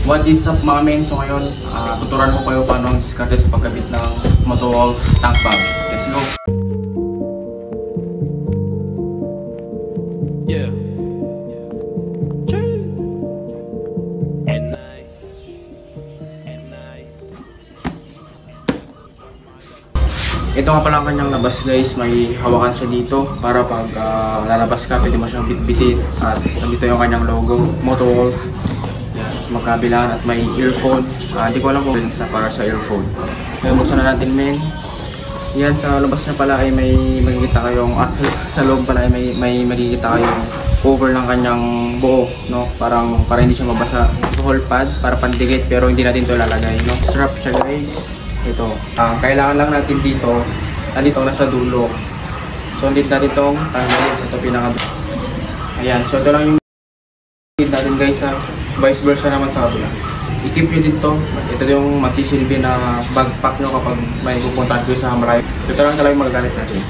What is up mga men? So ngayon, tuturuan ko kayo paano ang diskarte sa pagkabit ng Motowolf tank bag. Let's go! Yeah. Ito nga pala ang kanyang labas guys, may hawakan siya dito para pag lalabas ka, pwede mo siyang bitbitin. At nandito yung kanyang logo, Motowolf. Magkabilaan at may earphone. Hindi ko alam kung sa para sa earphone. Kaya buksan na natin men. Yan, sa labas na pala ay may makikita kayong sa loob pala ay may makikita kayong cover ng kanyang buo, no? Para hindi siya mabasa. Whole pad para pandikit pero hindi natin ito lalagay, no? Strap siya guys. Ito. Kailangan lang natin dito. Nandito nasa dulo. So hindi natin itong tanggalin. Ito pinaka. Ayan, so ito lang yung natin guys ha. Vice versa naman sa kabila. I-keep nyo dito. Ito yung magsisilbi na backpack nyo kapag may pupuntahan kayo sa malayo. Ito lang talaga yung magagamit natin.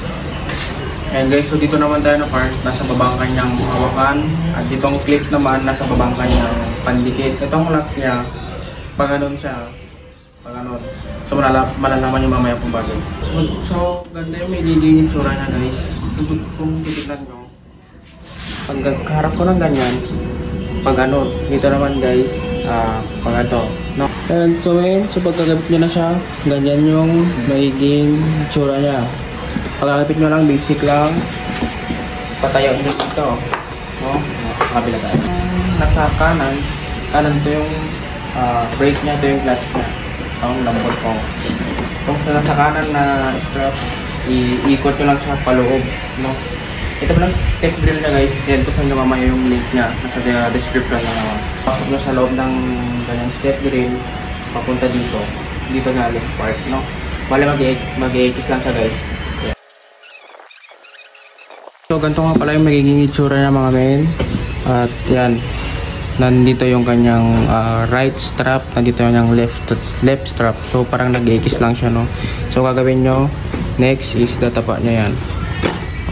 And guys, so dito naman tayo na part. Nasa babang kanyang hawakan. At itong clip naman, nasa babang kanyang pandikit. Itong lock niya, pag ganun siya. Pag ganun. So malalaman nyo mamaya kung bagay. So ganda yung may liging itsura niya guys. Kung titignan nyo. Pag kaharap ko ng ganyan, pag ano, dito naman guys, pag ito, no? And so pagkagabit nyo na siya, ganyan yung magiging tsura niya. Pagkagabit nyo lang, basic lang, patayo nyo dito, no? Kabila tayo. Nasa kanan to yung brake niya, ito yung clutch niya. Ang lambot ko. Itong nasa kanan na strap, iikot nyo lang siya paloob, no? Ito pala tech drill na guys, send ko sa inyo mamaya yung link niya, nasa description na naman. Pasok nyo sa loob ng ganyang step drill, papunta dito na left part, no? Wala mag-i-ekis lang siya guys. Yeah. So ganito nga pala yung magiging itsura niya mga men. At yan, nandito yung kanyang right strap, nandito yung left strap. So parang nag-i-ekis lang siya, no? So gagawin nyo, next is tatapa niya yan.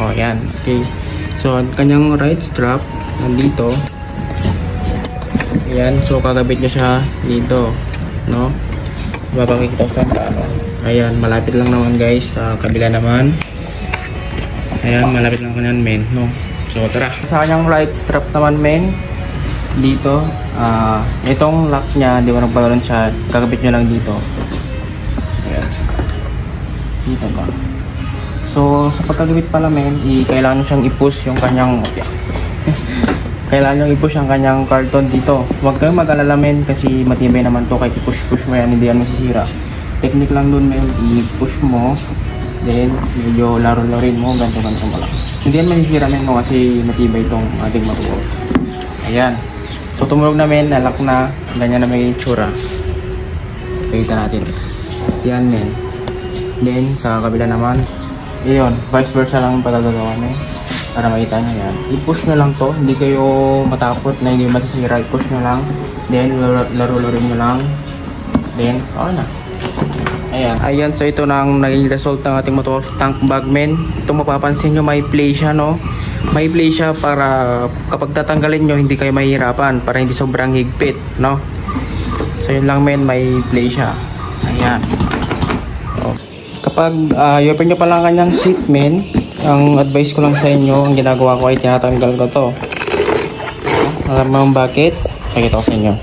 Oh, yan. Okay. So, kanyang right strap nandito. Ayan. So, kagabit nyo siya dito. No? Mapakikita ko sa paano. Ayan. Malapit lang naman guys. Sa kabila naman. Ayan. Malapit lang kanyan men. No? So, tara. Sa kanyang right strap naman men. Dito. Itong lock niya. Di ba nagpaganoon siya. Kagabit nyo lang dito. Ayan. Dito ba? So, sa pagkagabit pala men, kailangan nyo siyang i-push yung kanyang kailangan nyo i-push ang kanyang karton dito. Huwag kayong mag-alala men kasi matibay naman to. Kahit i-push mo yan, hindi yan masisira. Technique lang dun men, i-push mo, then medyo laro-larin mo, ganto-ganto mo lang. Hindi yan masisira men mo kasi matibay itong ating Motowolf. Ayan. So, tumulog na men, nalak na, ganyan na may itsura. Pakita natin. Yan men. Then, sa kabila naman, iyon, vice versa lang yung pagkagagawa nyo para makita nyo yan. I-push nyo lang to, hindi kayo matakot na hindi masisira. I-push nyo lang, then laro-larin nyo lang, then okay na. Ayan, so ito na ang naging result ng ating Motowolf tank bag men. Itong mapapansin nyo, may play siya, no? May play siya para kapag tatanggalin nyo hindi kayo mahihirapan, para hindi sobrang higpit, no? So yun lang men, may play siya. Ayan. Kapag i-open nyo pa lang kanyang seat men, ang advice ko lang sa inyo, ang ginagawa ko ay tinatanggal ko to. Alam mo bakit? Pakita ko sa inyo.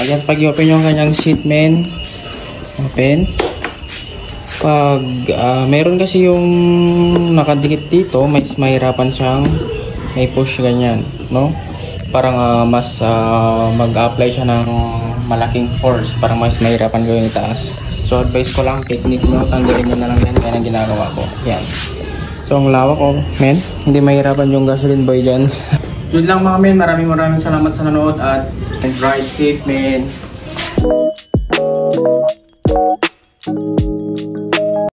Ayan, pag i-open nyo ang kanyang seat men, open. Pag meron kasi yung nakadikit dito, mahirapan siyang may push ganyan, no? Parang mas mag-apply siya ng malaking force, parang mas mahirapan gawin itaas. So advice ko lang, technique mo, tanggalin nyo na lang yan, kaya ang ginagawa ko. Yan. So ang lawak ko, men, hindi mahirapan yung gasoline boy dyan. Yun lang mga men, maraming salamat sa nanood at ride safe men.